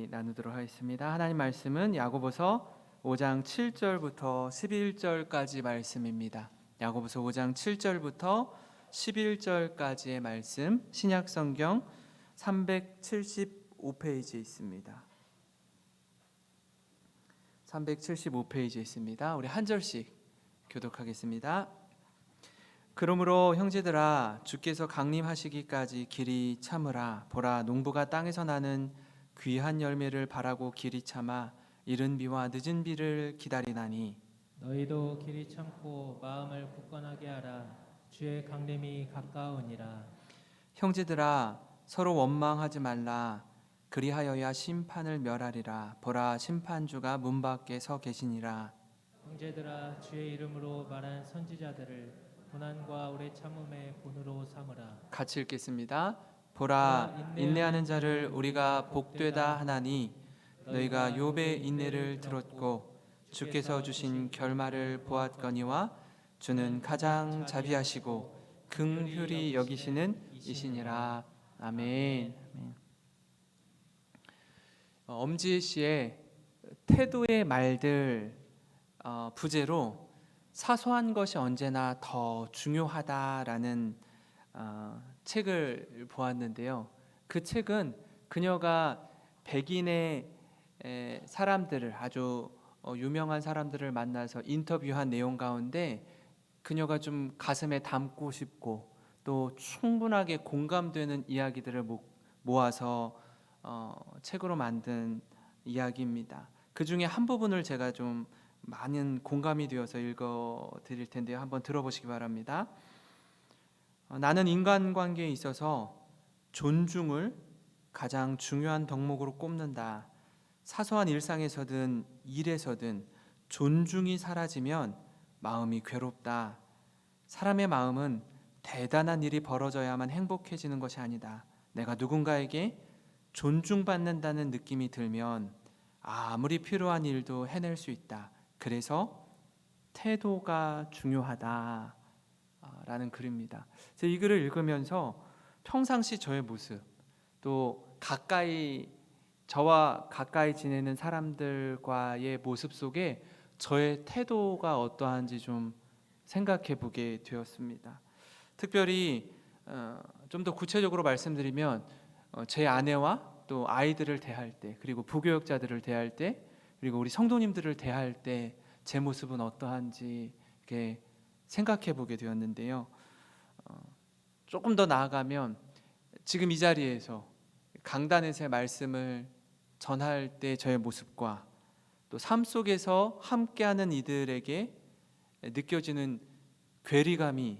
나누도록 하겠습니다. 하나님 말씀은 야고보서 5장 7절부터 11절까지 말씀입니다. 야고보서 5장 7절부터 11절까지의 말씀, 신약 성경 375페이지에 있습니다. 375페이지에 있습니다. 우리 한 절씩 교독하겠습니다. 그러므로 형제들아, 주께서 강림하시기까지 길이 참으라. 보라, 농부가 땅에서 나는 귀한 열매를 바라고 길이 참아 이른 비와 늦은 비를 기다리나니, 너희도 길이 참고 마음을 굳건하게 하라. 주의 강림이 가까우니라. 형제들아, 서로 원망하지 말라. 그리하여야 심판을 멸하리라. 보라, 심판주가 문 밖에 서 계시니라. 형제들아, 주의 이름으로 말한 선지자들을 고난과 오래 참음의 본으로 삼으라. 같이 읽겠습니다. 보라, 인내하는 자를 우리가 복되다 하나니, 너희가 욥의 인내를 들었고 주께서 주신 결말을 보았거니와 주는 가장 자비하시고 긍휼히 여기시는 이시니라. 아멘. 엄지혜 씨의 태도의 말들 부제로 사소한 것이 언제나 더 중요하다라는 책을 보았는데요. 그 책은 그녀가 백인의 사람들을, 아주 유명한 사람들을 만나서 인터뷰한 내용 가운데 그녀가 좀 가슴에 담고 싶고 또 충분하게 공감되는 이야기들을 모아서 책으로 만든 이야기입니다. 그 중에 한 부분을 제가 좀 많은 공감이 되어서 읽어 드릴 텐데요. 한번 들어보시기 바랍니다. 나는 인간관계에 있어서 존중을 가장 중요한 덕목으로 꼽는다. 사소한 일상에서든 일에서든 존중이 사라지면 마음이 괴롭다. 사람의 마음은 대단한 일이 벌어져야만 행복해지는 것이 아니다. 내가 누군가에게 존중받는다는 느낌이 들면 아무리 필요한 일도 해낼 수 있다. 그래서 태도가 중요하다 라는 글입니다. 제가 이 글을 읽으면서 평상시 저의 모습, 또 저와 가까이 지내는 사람들과의 모습 속에 저의 태도가 어떠한지 좀 생각해 보게 되었습니다. 특별히 좀 더 구체적으로 말씀드리면 제 아내와 또 아이들을 대할 때, 그리고 부교역자들을 대할 때, 그리고 우리 성도님들을 대할 때 제 모습은 어떠한지 이렇게 생각해 보게 되었는데요. 조금 더 나아가면 지금 이 자리에서 강단에서의 말씀을 전할 때 저의 모습과 또 삶 속에서 함께하는 이들에게 느껴지는 괴리감이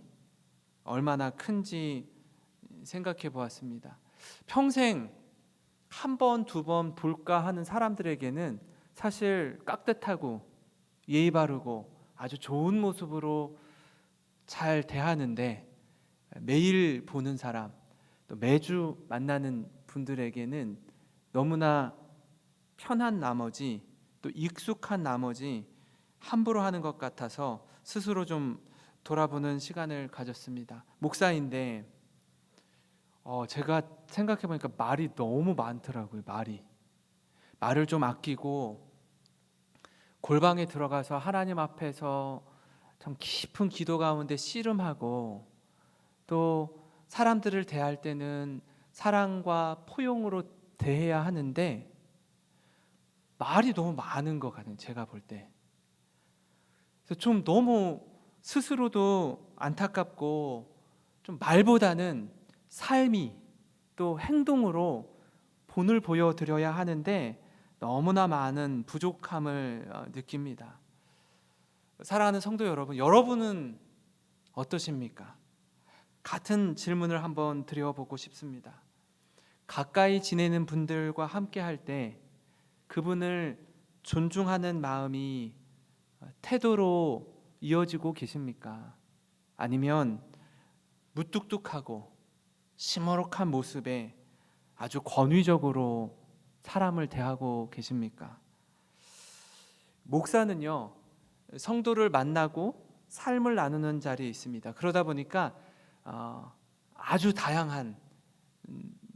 얼마나 큰지 생각해 보았습니다. 평생 한 번, 두 번 볼까 하는 사람들에게는 사실 깍듯하고 예의 바르고 아주 좋은 모습으로 잘 대하는데, 매일 보는 사람, 또 매주 만나는 분들에게는 너무나 편한 나머지 또 익숙한 나머지 함부로 하는 것 같아서 스스로 좀 돌아보는 시간을 가졌습니다. 목사인데 제가 생각해 보니까 말이 너무 많더라고요. 말을 좀 아끼고 골방에 들어가서 하나님 앞에서 참 깊은 기도 가운데 씨름하고, 또 사람들을 대할 때는 사랑과 포용으로 대해야 하는데 말이 너무 많은 것 같아요. 제가 볼 때. 그래서 좀 너무 스스로도 안타깝고, 좀 말보다는 삶이 또 행동으로 본을 보여드려야 하는데 너무나 많은 부족함을 느낍니다. 사랑하는 성도 여러분, 여러분은 어떠십니까? 같은 질문을 한번 드려보고 싶습니다. 가까이 지내는 분들과 함께 할 때 그분을 존중하는 마음이 태도로 이어지고 계십니까? 아니면 무뚝뚝하고 시무룩한 모습에 아주 권위적으로 사람을 대하고 계십니까? 목사는요, 성도를 만나고 삶을 나누는 자리에 있습니다. 그러다 보니까 아주 다양한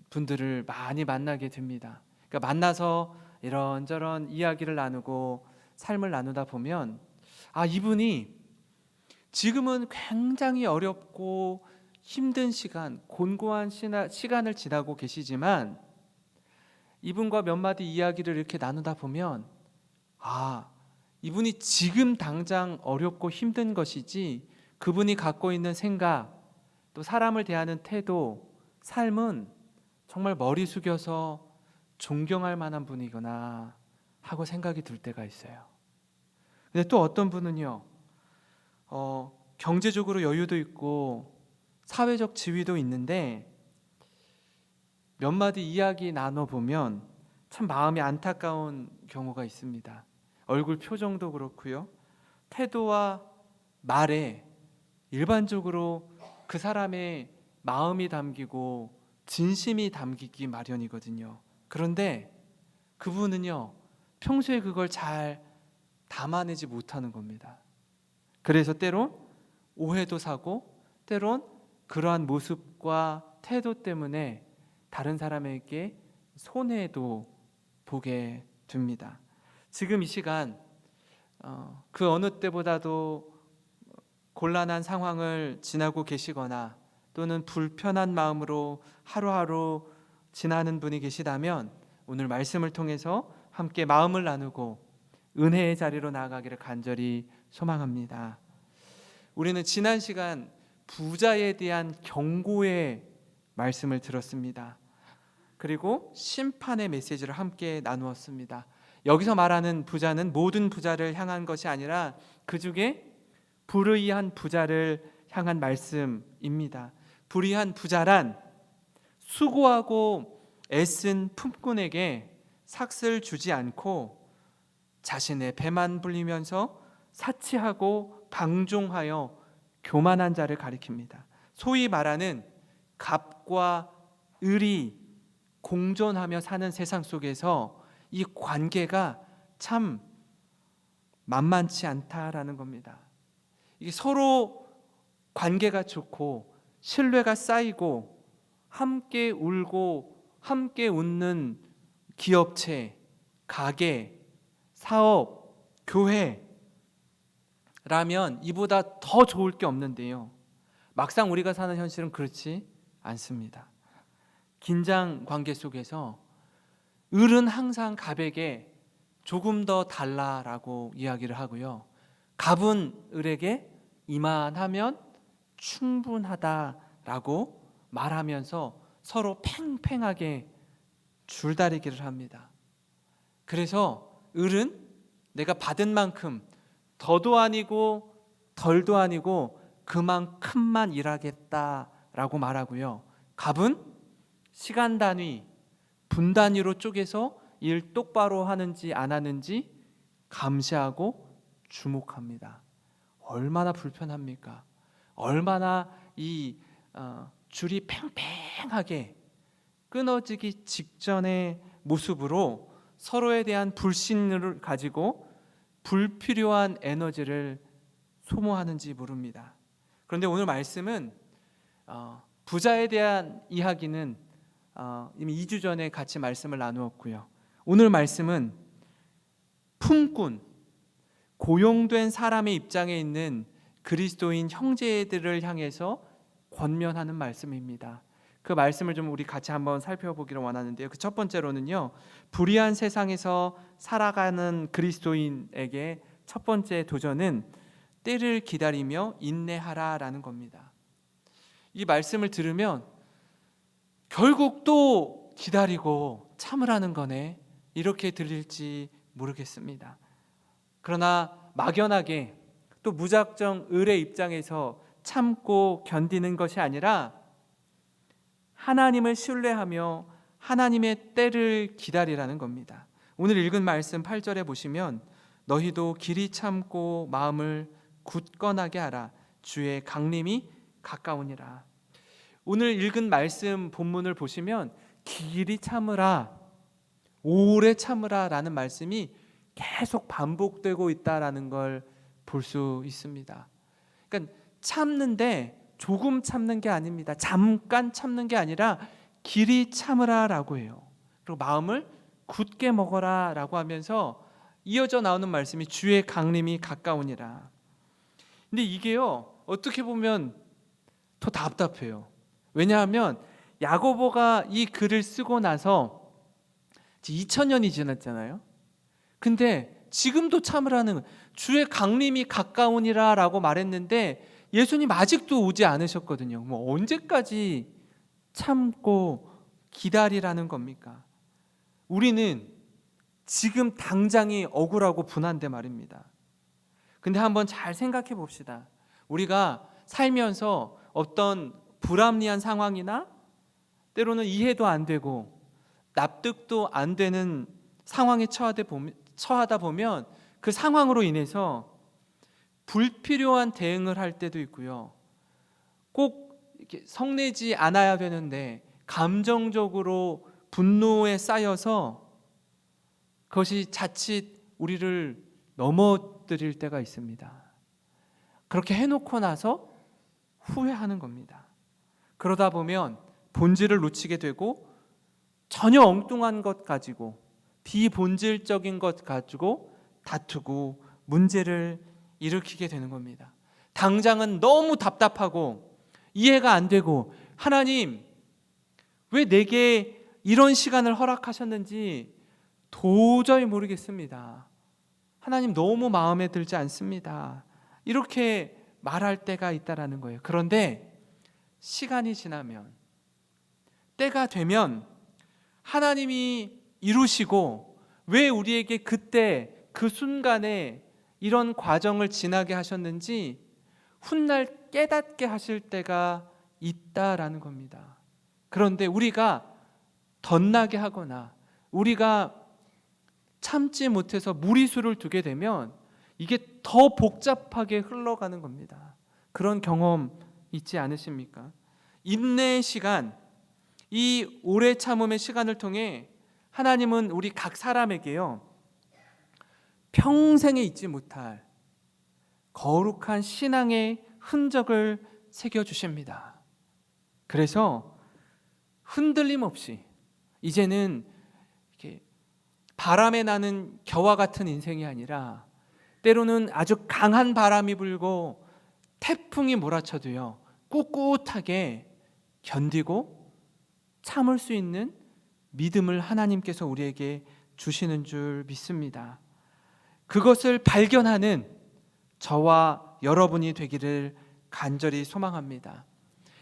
분들을 많이 만나게 됩니다. 그러니까 만나서 이런저런 이야기를 나누고 삶을 나누다 보면 이분이 지금은 굉장히 어렵고 힘든 시간, 곤고한 시간을 지나고 계시지만 이분과 몇 마디 이야기를 이렇게 나누다 보면 이분이 지금 당장 어렵고 힘든 것이지 그분이 갖고 있는 생각, 또 사람을 대하는 태도, 삶은 정말 머리 숙여서 존경할 만한 분이구나 하고 생각이 들 때가 있어요. 근데 또 어떤 분은요, 경제적으로 여유도 있고 사회적 지위도 있는데 몇 마디 이야기 나눠보면 참 마음이 안타까운 경우가 있습니다. 얼굴 표정도 그렇고요, 태도와 말에 일반적으로 그 사람의 마음이 담기고 진심이 담기기 마련이거든요. 그런데 그분은요, 평소에 그걸 잘 담아내지 못하는 겁니다. 그래서 때론 오해도 사고, 때론 그러한 모습과 태도 때문에 다른 사람에게 손해도 보게 됩니다. 지금 이 시간 그 어느 때보다도 곤란한 상황을 지나고 계시거나 또는 불편한 마음으로 하루하루 지나는 분이 계시다면 오늘 말씀을 통해서 함께 마음을 나누고 은혜의 자리로 나아가기를 간절히 소망합니다. 우리는 지난 시간 부자에 대한 경고의 말씀을 들었습니다. 그리고 심판의 메시지를 함께 나누었습니다. 여기서 말하는 부자는 모든 부자를 향한 것이 아니라 그 중에 불의한 부자를 향한 말씀입니다. 불의한 부자란 수고하고 애쓴 품꾼에게 삭슬 주지 않고 자신의 배만 불리면서 사치하고 방종하여 교만한 자를 가리킵니다. 소위 말하는 갑과 을이 공존하며 사는 세상 속에서 이 관계가 참 만만치 않다라는 겁니다. 이게 서로 관계가 좋고 신뢰가 쌓이고 함께 울고 함께 웃는 기업체, 가게, 사업, 교회라면 이보다 더 좋을 게 없는데요, 막상 우리가 사는 현실은 그렇지 않습니다. 긴장 관계 속에서 을은 항상 갑에게 조금 더 달라라고 이야기를 하고요, 갑은 을에게 이만하면 충분하다라고 말하면서 서로 팽팽하게 줄다리기를 합니다. 그래서 을은 내가 받은 만큼 더도 아니고 덜도 아니고 그만큼만 일하겠다라고 말하고요, 갑은 시간 단위, 분 단위로 쪼개서 일 똑바로 하는지 안 하는지 감시하고 주목합니다. 얼마나 불편합니까? 얼마나 이 줄이 팽팽하게 끊어지기 직전의 모습으로 서로에 대한 불신을 가지고 불필요한 에너지를 소모하는지 모릅니다. 그런데 오늘 말씀은 부자에 대한 이야기는 이미 2주 전에 같이 말씀을 나누었고요, 오늘 말씀은 품꾼, 고용된 사람의 입장에 있는 그리스도인 형제들을 향해서 권면하는 말씀입니다. 그 말씀을 좀 우리 같이 한번 살펴보기를 원하는데요, 그 첫 번째로는요, 불의한 세상에서 살아가는 그리스도인에게 첫 번째 도전은 때를 기다리며 인내하라라는 겁니다. 이 말씀을 들으면 결국 또 기다리고 참으라는 거네, 이렇게 들릴지 모르겠습니다. 그러나 막연하게 또 무작정 을의 입장에서 참고 견디는 것이 아니라 하나님을 신뢰하며 하나님의 때를 기다리라는 겁니다. 오늘 읽은 말씀 8절에 보시면 너희도 길이 참고 마음을 굳건하게 하라, 주의 강림이 가까우니라. 오늘 읽은 말씀 본문을 보시면 길이 참으라, 오래 참으라 라는 말씀이 계속 반복되고 있다라는 걸 볼 수 있습니다. 그러니까 참는데 조금 참는 게 아닙니다. 잠깐 참는 게 아니라 길이 참으라라고 해요. 그리고 마음을 굳게 먹어라 라고 하면서 이어져 나오는 말씀이 주의 강림이 가까우니라. 근데 이게요, 어떻게 보면 더 답답해요. 왜냐하면 야고보가 이 글을 쓰고 나서 2000년이 지났잖아요. 근데 지금도 참으라는, 주의 강림이 가까우니라 라고 말했는데 예수님 아직도 오지 않으셨거든요. 뭐 언제까지 참고 기다리라는 겁니까? 우리는 지금 당장이 억울하고 분한데 말입니다. 근데 한번 잘 생각해 봅시다. 우리가 살면서 어떤 불합리한 상황이나 때로는 이해도 안 되고 납득도 안 되는 상황에 처하다 보면 그 상황으로 인해서 불필요한 대응을 할 때도 있고요. 꼭 이렇게 성내지 않아야 되는데 감정적으로 분노에 쌓여서 그것이 자칫 우리를 넘어뜨릴 때가 있습니다. 그렇게 해놓고 나서 후회하는 겁니다. 그러다 보면 본질을 놓치게 되고 전혀 엉뚱한 것 가지고, 비본질적인 것 가지고 다투고 문제를 일으키게 되는 겁니다. 당장은 너무 답답하고 이해가 안 되고, 하나님 왜 내게 이런 시간을 허락하셨는지 도저히 모르겠습니다. 하나님 너무 마음에 들지 않습니다. 이렇게 말할 때가 있다라는 거예요. 그런데 시간이 지나면, 때가 되면 하나님이 이루시고, 왜 우리에게 그때 그 순간에 이런 과정을 지나게 하셨는지 훗날 깨닫게 하실 때가 있다라는 겁니다. 그런데 우리가 덧나게 하거나 우리가 참지 못해서 무리수를 두게 되면 이게 더 복잡하게 흘러가는 겁니다. 그런 경험 있지 않으십니까? 인내의 시간, 이 오래 참음의 시간을 통해 하나님은 우리 각 사람에게요, 평생에 잊지 못할 거룩한 신앙의 흔적을 새겨주십니다. 그래서 흔들림 없이 이제는 이렇게 바람에 나는 겨와 같은 인생이 아니라, 때로는 아주 강한 바람이 불고 태풍이 몰아쳐도요, 꿋꿋하게 견디고 참을 수 있는 믿음을 하나님께서 우리에게 주시는 줄 믿습니다. 그것을 발견하는 저와 여러분이 되기를 간절히 소망합니다.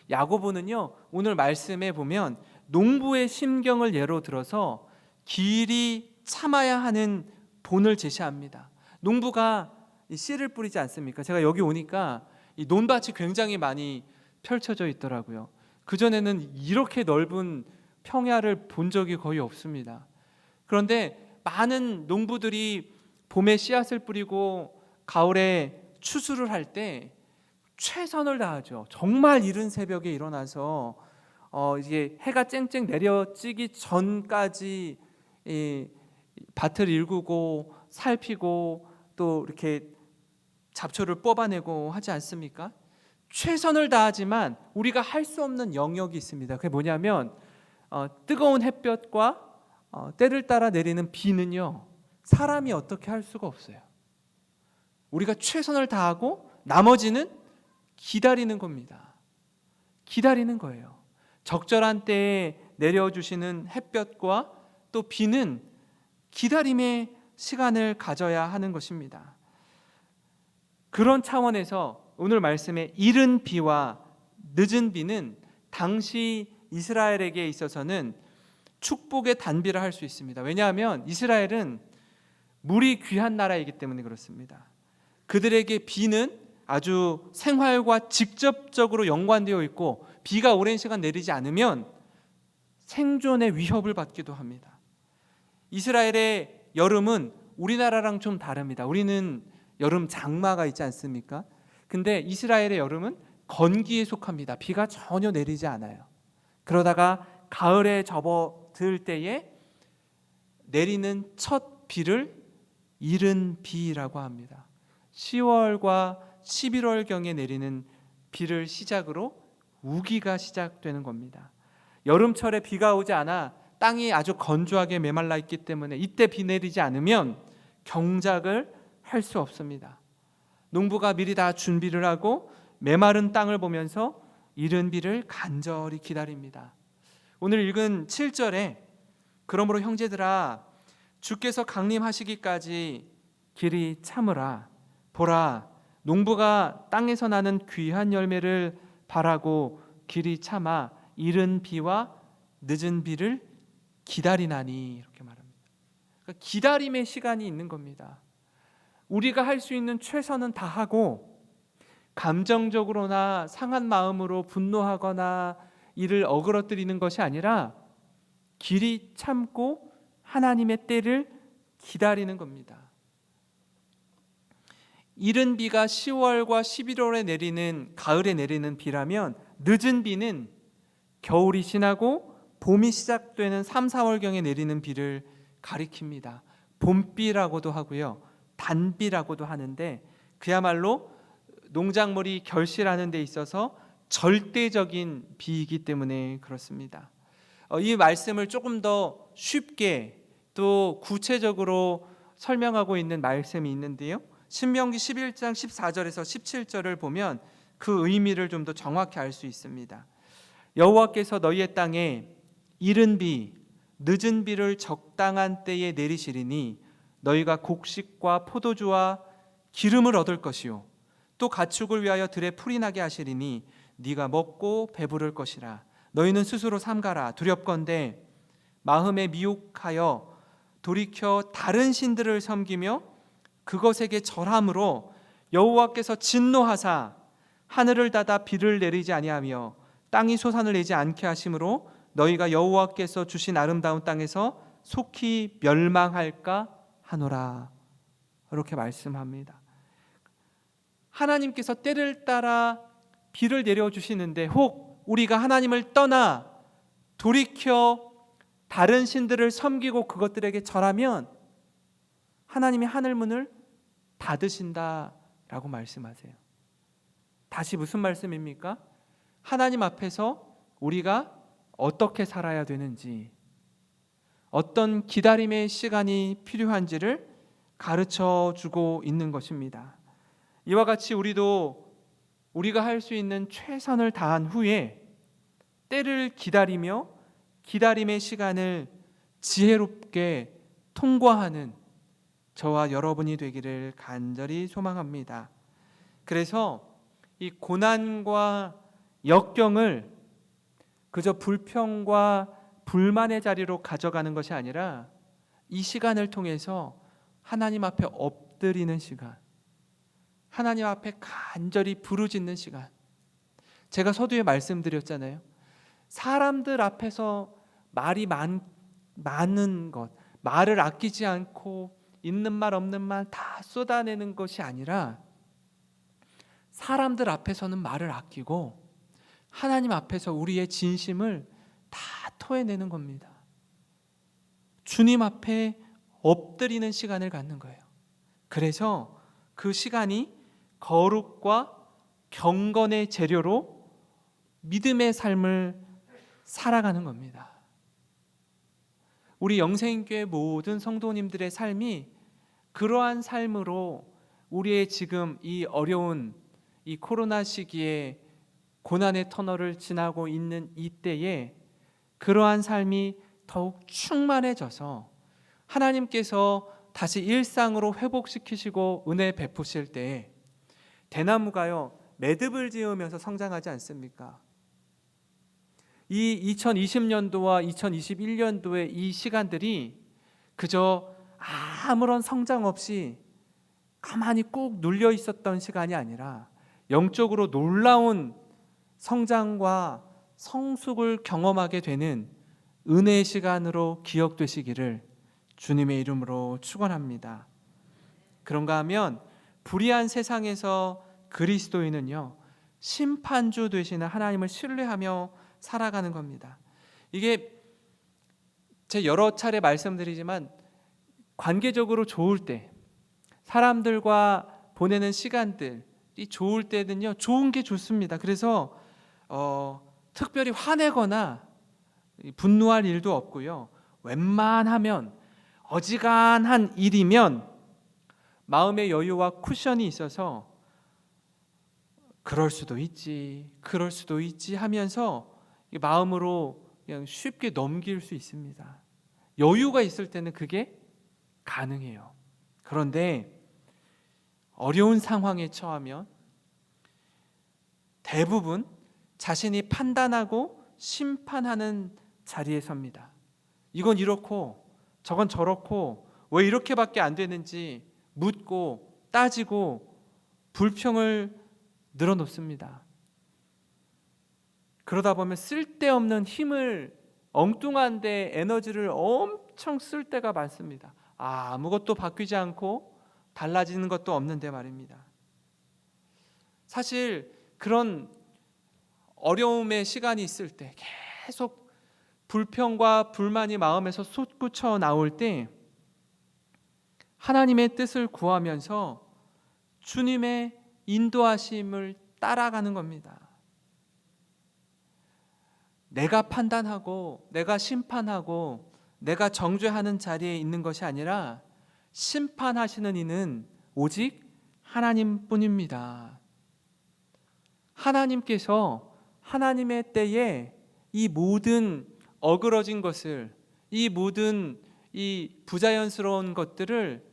야고보는요, 오늘 말씀에 보면 농부의 심경을 예로 들어서 길이 참아야 하는 본을 제시합니다. 농부가 씨를 뿌리지 않습니까? 제가 여기 오니까 이 논밭이 굉장히 많이 펼쳐져 있더라고요. 그전에는 이렇게 넓은 평야를 본 적이 거의 없습니다. 그런데 많은 농부들이 봄에 씨앗을 뿌리고 가을에 추수를 할 때 최선을 다하죠. 정말 이른 새벽에 일어나서 이게 해가 쨍쨍 내려지기 전까지 이 밭을 일구고 살피고 또 이렇게 잡초를 뽑아내고 하지 않습니까? 최선을 다하지만 우리가 할 수 없는 영역이 있습니다. 그게 뭐냐면 뜨거운 햇볕과 때를 따라 내리는 비는요, 사람이 어떻게 할 수가 없어요. 우리가 최선을 다하고 나머지는 기다리는 겁니다. 기다리는 거예요. 적절한 때에 내려주시는 햇볕과 또 비는 기다림의 시간을 가져야 하는 것입니다. 그런 차원에서 오늘 말씀의 이른 비와 늦은 비는 당시 이스라엘에게 있어서는 축복의 단비라 할 수 있습니다. 왜냐하면 이스라엘은 물이 귀한 나라이기 때문에 그렇습니다. 그들에게 비는 아주 생활과 직접적으로 연관되어 있고, 비가 오랜 시간 내리지 않으면 생존의 위협을 받기도 합니다. 이스라엘의 여름은 우리나라랑 좀 다릅니다. 우리는 여름 장마가 있지 않습니까? 근데 이스라엘의 여름은 건기에 속합니다. 비가 전혀 내리지 않아요. 그러다가 가을에 접어들 때에 내리는 첫 비를 이른 비라고 합니다. 10월과 11월경에 내리는 비를 시작으로 우기가 시작되는 겁니다. 여름철에 비가 오지 않아 땅이 아주 건조하게 메말라 있기 때문에 이때 비 내리지 않으면 경작을 할 수 없습니다. 농부가 미리 다 준비를 하고 메마른 땅을 보면서 이른 비를 간절히 기다립니다. 오늘 읽은 7절에 그러므로 형제들아 주께서 강림하시기까지 길이 참으라. 보라, 농부가 땅에서 나는 귀한 열매를 바라고 길이 참아 이른 비와 늦은 비를 기다리나니, 이렇게 말합니다. 그러니까 기다림의 시간이 있는 겁니다. 우리가 할 수 있는 최선은 다 하고 감정적으로나 상한 마음으로 분노하거나 이를 어그러뜨리는 것이 아니라 길이 참고 하나님의 때를 기다리는 겁니다. 이른 비가 10월과 11월에 내리는, 가을에 내리는 비라면 늦은 비는 겨울이 지나고 봄이 시작되는 3, 4월경에 내리는 비를 가리킵니다. 봄비라고도 하고요, 단비라고도 하는데 그야말로 농작물이 결실하는 데 있어서 절대적인 비이기 때문에 그렇습니다. 이 말씀을 조금 더 쉽게 또 구체적으로 설명하고 있는 말씀이 있는데요, 신명기 11장 14절에서 17절을 보면 그 의미를 좀 더 정확히 알 수 있습니다. 여호와께서 너희의 땅에 이른 비, 늦은 비를 적당한 때에 내리시리니 너희가 곡식과 포도주와 기름을 얻을 것이요 또 가축을 위하여 들에 풀이 나게 하시리니 네가 먹고 배부를 것이라. 너희는 스스로 삼가라. 두렵건대 마음에 미혹하여 돌이켜 다른 신들을 섬기며 그것에게 절함으로 여호와께서 진노하사 하늘을 닫아 비를 내리지 아니하며 땅이 소산을 내지 않게 하심으로 너희가 여호와께서 주신 아름다운 땅에서 속히 멸망할까 하노라. 이렇게 말씀합니다. 하나님께서 때를 따라 비를 내려주시는데 혹 우리가 하나님을 떠나 돌이켜 다른 신들을 섬기고 그것들에게 절하면 하나님이 하늘문을 닫으신다라고 말씀하세요. 다시 무슨 말씀입니까? 하나님 앞에서 우리가 어떻게 살아야 되는지, 어떤 기다림의 시간이 필요한지를 가르쳐 주고 있는 것입니다. 이와 같이 우리가 할 수 있는 최선을 다한 후에 때를 기다리며 기다림의 시간을 지혜롭게 통과하는 저와 여러분이 되기를 간절히 소망합니다. 그래서 이 고난과 역경을 그저 불평과 불만의 자리로 가져가는 것이 아니라 이 시간을 통해서 하나님 앞에 엎드리는 시간, 하나님 앞에 간절히 부르짖는 시간. 제가 서두에 말씀드렸잖아요. 사람들 앞에서 말이 많은 것, 말을 아끼지 않고 있는 말 없는 말 다 쏟아내는 것이 아니라 사람들 앞에서는 말을 아끼고 하나님 앞에서 우리의 진심을 다 토해내는 겁니다. 주님 앞에 엎드리는 시간을 갖는 거예요. 그래서 그 시간이 거룩과 경건의 재료로 믿음의 삶을 살아가는 겁니다. 우리 영생교회 모든 성도님들의 삶이 그러한 삶으로 우리의 지금 이 어려운 이 코로나 시기에 고난의 터널을 지나고 있는 이때에 그러한 삶이 더욱 충만해져서 하나님께서 다시 일상으로 회복시키시고 은혜 베푸실 때에 대나무가요 매듭을 지으면서 성장하지 않습니까? 이 2020년도와 2021년도의 이 시간들이 그저 아무런 성장 없이 가만히 꾹 눌려 있었던 시간이 아니라 영적으로 놀라운 성장과 성숙을 경험하게 되는 은혜의 시간으로 기억되시기를 주님의 이름으로 축원합니다. 그런가 하면 불의한 세상에서 그리스도인은요 심판주 되시는 하나님을 신뢰하며 살아가는 겁니다. 이게 제 여러 차례 말씀드리지만 관계적으로 좋을 때, 사람들과 보내는 시간들이 좋을 때는요 좋은 게 좋습니다. 그래서 특별히 화내거나 분노할 일도 없고요. 웬만하면 어지간한 일이면 마음의 여유와 쿠션이 있어서 그럴 수도 있지 하면서 마음으로 그냥 쉽게 넘길 수 있습니다. 여유가 있을 때는 그게 가능해요. 그런데 어려운 상황에 처하면 대부분 자신이 판단하고 심판하는 자리에 섭니다. 이건 이렇고 저건 저렇고 왜 이렇게밖에 안 되는지 묻고 따지고 불평을 늘어놓습니다. 그러다 보면 쓸데없는 힘을 엉뚱한 데 에너지를 엄청 쓸 때가 많습니다. 아무것도 바뀌지 않고 달라지는 것도 없는데 말입니다. 사실 그런 어려움의 시간이 있을 때 계속 불평과 불만이 마음에서 솟구쳐 나올 때 하나님의 뜻을 구하면서 주님의 인도하심을 따라가는 겁니다. 내가 판단하고 내가 심판하고 내가 정죄하는 자리에 있는 것이 아니라 심판하시는 이는 오직 하나님뿐입니다. 하나님께서 하나님의 때에 이 모든 어그러진 것을, 이 모든 이 부자연스러운 것들을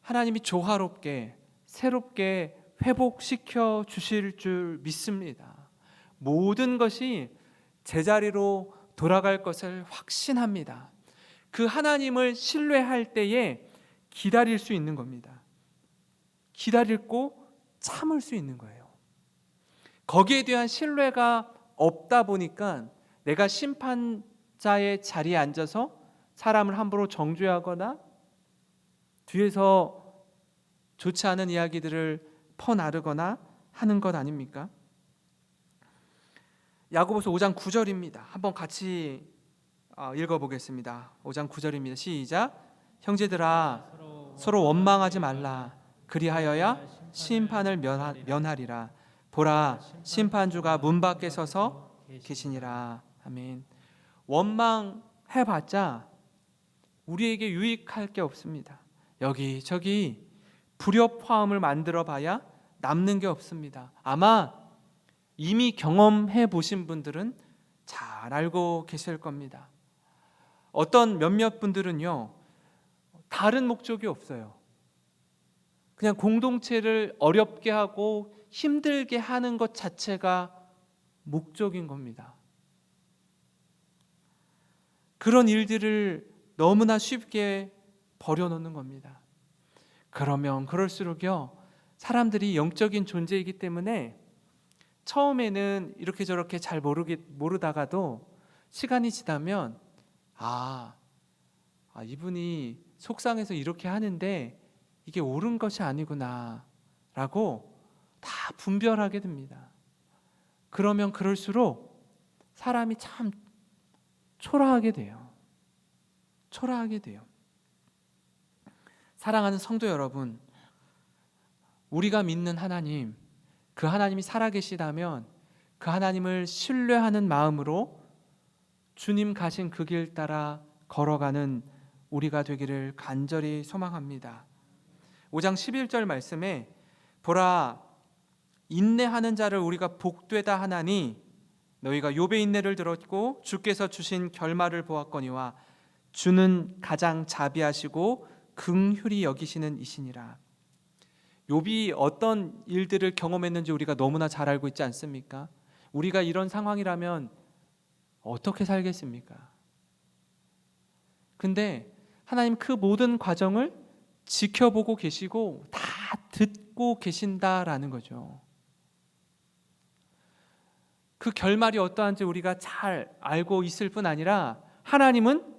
하나님이 조화롭게 새롭게 회복시켜 주실 줄 믿습니다. 모든 것이 제자리로 돌아갈 것을 확신합니다. 그 하나님을 신뢰할 때에 기다릴 수 있는 겁니다. 기다리고 참을 수 있는 거예요. 거기에 대한 신뢰가 없다 보니까 내가 심판자의 자리에 앉아서 사람을 함부로 정죄하거나 뒤에서 좋지 않은 이야기들을 퍼나르거나 하는 것 아닙니까? 야고보서 5장 9절입니다. 한번 같이 읽어보겠습니다. 5장 9절입니다. 시작. 형제들아 서로 원망하지 말라. 그리하여야 심판을 면하리라. 보라 심판주가 문 밖에 서서 계시니라. 아멘. 원망해봤자 우리에게 유익할 게 없습니다. 여기저기 불협화음을 만들어봐야 남는 게 없습니다. 아마 이미 경험해 보신 분들은 잘 알고 계실 겁니다. 어떤 몇몇 분들은요, 다른 목적이 없어요. 그냥 공동체를 어렵게 하고 힘들게 하는 것 자체가 목적인 겁니다. 그런 일들을 너무나 쉽게 버려놓는 겁니다. 그러면 그럴수록요, 사람들이 영적인 존재이기 때문에 처음에는 이렇게 저렇게 잘 모르다가도 시간이 지나면 이분이 속상해서 이렇게 하는데 이게 옳은 것이 아니구나 라고 다 분별하게 됩니다. 그러면 그럴수록 사람이 참 초라하게 돼요. 초라하게 돼요. 사랑하는 성도 여러분, 우리가 믿는 하나님, 그 하나님이 살아계시다면 그 하나님을 신뢰하는 마음으로 주님 가신 그 길 따라 걸어가는 우리가 되기를 간절히 소망합니다. 5장 11절 말씀에 보라 인내하는 자를 우리가 복되다 하나니 너희가 욥의 인내를 들었고 주께서 주신 결말을 보았거니와 주는 가장 자비하시고 긍휼히 여기시는 이시니라. 욥이 어떤 일들을 경험했는지 우리가 너무나 잘 알고 있지 않습니까? 우리가 이런 상황이라면 어떻게 살겠습니까? 근데 하나님 그 모든 과정을 지켜보고 계시고 다 듣고 계신다라는 거죠. 그 결말이 어떠한지 우리가 잘 알고 있을 뿐 아니라 하나님은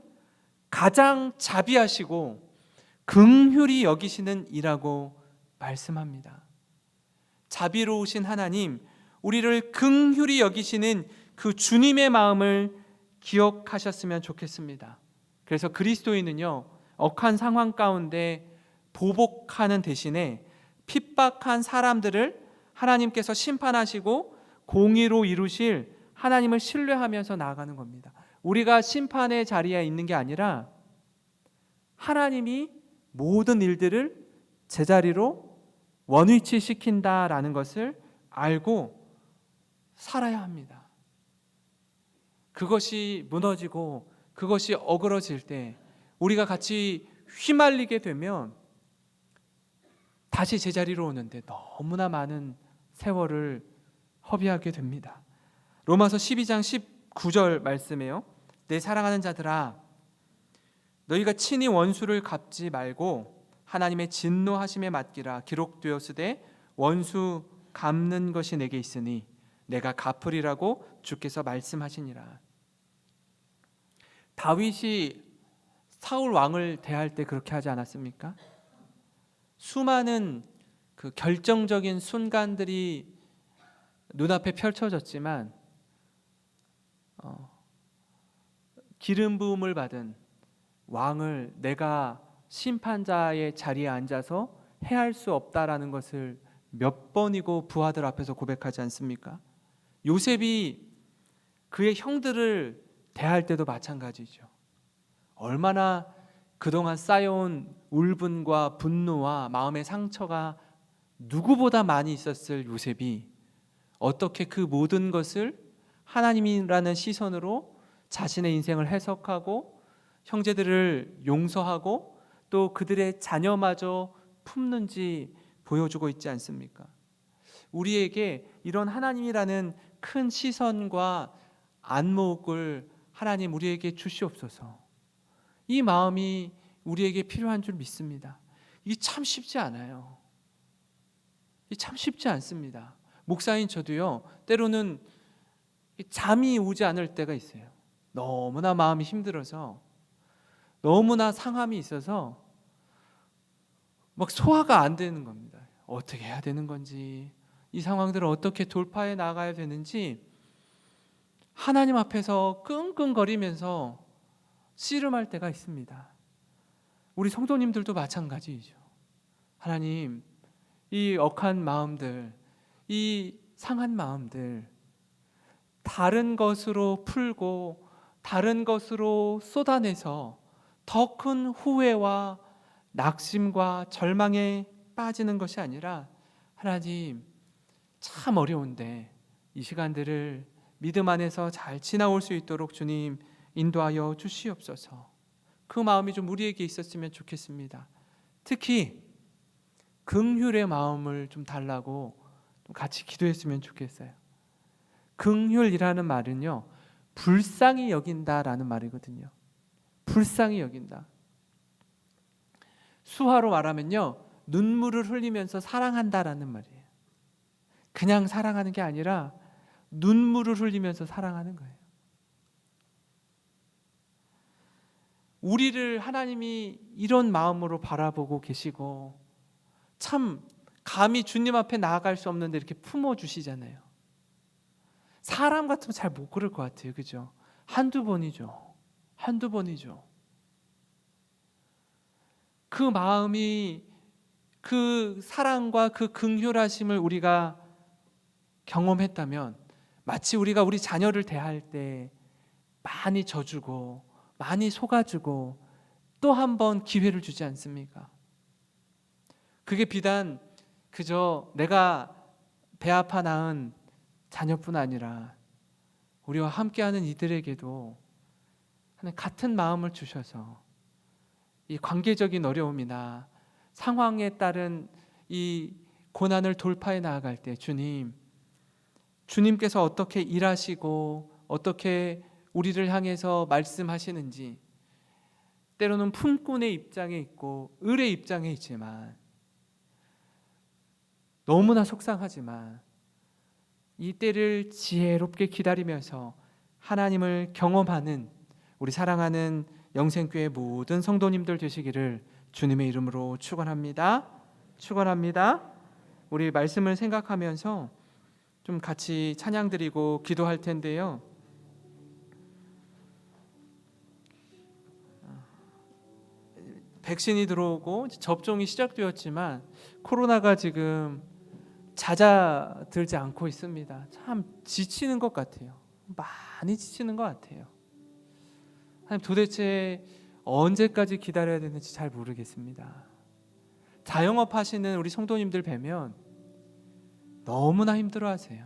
가장 자비하시고 긍휼히 여기시는 이라고 말씀합니다. 자비로우신 하나님, 우리를 긍휼히 여기시는 그 주님의 마음을 기억하셨으면 좋겠습니다. 그래서 그리스도인은요, 억한 상황 가운데 보복하는 대신에 핍박한 사람들을 하나님께서 심판하시고 공의로 이루실 하나님을 신뢰하면서 나아가는 겁니다. 우리가 심판의 자리에 있는 게 아니라 하나님이 모든 일들을 제자리로 원위치시킨다라는 것을 알고 살아야 합니다. 그것이 무너지고 그것이 어그러질 때 우리가 같이 휘말리게 되면 다시 제자리로 오는데 너무나 많은 세월을 허비하게 됩니다. 로마서 12장 19절 말씀이에요. 내 사랑하는 자들아, 너희가 친히 원수를 갚지 말고 하나님의 진노하심에 맡기라. 기록되었으되 원수 갚는 것이 내게 있으니 내가 갚으리라고 주께서 말씀하시니라. 다윗이 사울 왕을 대할 때 그렇게 하지 않았습니까? 수많은 그 결정적인 순간들이 눈앞에 펼쳐졌지만 기름 부음을 받은 왕을 내가 심판자의 자리에 앉아서 해할 수 없다라는 것을 몇 번이고 부하들 앞에서 고백하지 않습니까? 요셉이 그의 형들을 대할 때도 마찬가지죠. 얼마나 그동안 쌓여온 울분과 분노와 마음의 상처가 누구보다 많이 있었을 요셉이 어떻게 그 모든 것을 하나님이라는 시선으로 자신의 인생을 해석하고 형제들을 용서하고 또 그들의 자녀마저 품는지 보여주고 있지 않습니까? 우리에게 이런 하나님이라는 큰 시선과 안목을 하나님 우리에게 주시옵소서. 이 마음이 우리에게 필요한 줄 믿습니다. 이게 참 쉽지 않아요. 이게 참 쉽지 않습니다. 목사인 저도요, 때로는 잠이 오지 않을 때가 있어요. 너무나 마음이 힘들어서, 너무나 상함이 있어서 막 소화가 안 되는 겁니다. 어떻게 해야 되는 건지, 이 상황들을 어떻게 돌파해 나가야 되는지 하나님 앞에서 끙끙거리면서 씨름할 때가 있습니다. 우리 성도님들도 마찬가지이죠. 하나님, 이 억한 마음들, 이 상한 마음들 다른 것으로 풀고 다른 것으로 쏟아내서 더 큰 후회와 낙심과 절망에 빠지는 것이 아니라 하나님, 참 어려운데 이 시간들을 믿음 안에서 잘 지나올 수 있도록 주님 인도하여 주시옵소서. 그 마음이 좀 우리에게 있었으면 좋겠습니다. 특히 긍휼의 마음을 좀 달라고 좀 같이 기도했으면 좋겠어요. 긍휼이라는 말은요, 불쌍히 여긴다라는 말이거든요. 불쌍히 여긴다. 수화로 말하면요, 눈물을 흘리면서 사랑한다라는 말이에요. 그냥 사랑하는 게 아니라 눈물을 흘리면서 사랑하는 거예요. 우리를 하나님이 이런 마음으로 바라보고 계시고 참 감히 주님 앞에 나아갈 수 없는데 이렇게 품어주시잖아요. 사람 같으면 잘 못 그럴 것 같아요. 그죠? 한두 번이죠. 한두 번이죠. 그 마음이, 그 사랑과 그 긍휼하심을 우리가 경험했다면 마치 우리가 우리 자녀를 대할 때 많이 져주고 많이 속아주고 또 한 번 기회를 주지 않습니까? 그게 비단 그저 내가 배 아파 낳은 자녀뿐 아니라 우리와 함께하는 이들에게도 같은 마음을 주셔서 이 관계적인 어려움이나 상황에 따른 이 고난을 돌파해 나아갈 때 주님께서 어떻게 일하시고 어떻게 우리를 향해서 말씀하시는지, 때로는 품꾼의 입장에 있고 을의 입장에 있지만 너무나 속상하지만 이 때를 지혜롭게 기다리면서 하나님을 경험하는 우리 사랑하는 영생교회 모든 성도님들 되시기를 주님의 이름으로 축원합니다. 축원합니다. 우리 말씀을 생각하면서 좀 같이 찬양 드리고 기도할 텐데요. 백신이 들어오고 접종이 시작되었지만 코로나가 지금 잦아들지 않고 있습니다. 참 지치는 것 같아요. 많이 지치는 것 같아요. 하나님 도대체 언제까지 기다려야 되는지 잘 모르겠습니다. 자영업 하시는 우리 성도님들 뵈면 너무나 힘들어하세요.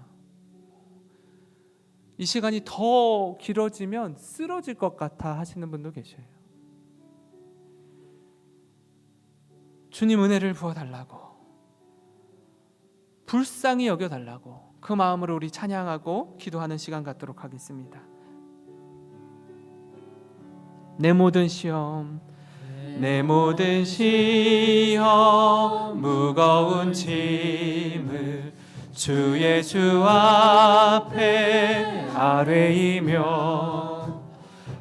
이 시간이 더 길어지면 쓰러질 것 같아 하시는 분도 계셔요. 주님 은혜를 부어달라고, 불쌍히 여겨달라고 그 마음으로 우리 찬양하고 기도하는 시간 갖도록 하겠습니다. 내 모든 시험, 내 모든 시험, 무거운 짐을 주 예수 앞에 아뢰이며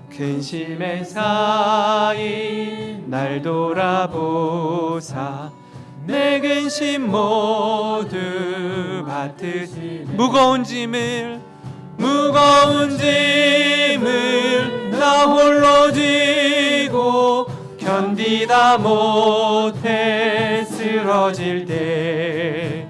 근심에 쌓인 날 돌아보사 내 근심 모두 받으시 무거운 짐을 나 홀로 지고 견디다 못해 쓰러질 때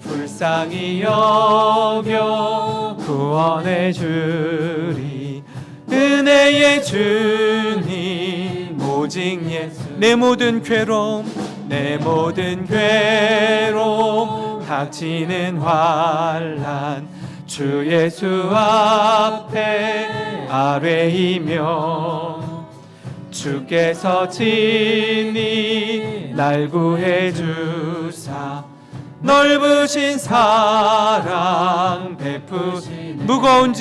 불쌍히 여겨 구원해 주리 은혜의 주님 오직 예수 내 모든 괴로움 닥치는 환난 주 예수 앞에 아뢰이며 주께서 친히 날 구해 주사 넓으신 사랑 베푸신 무거운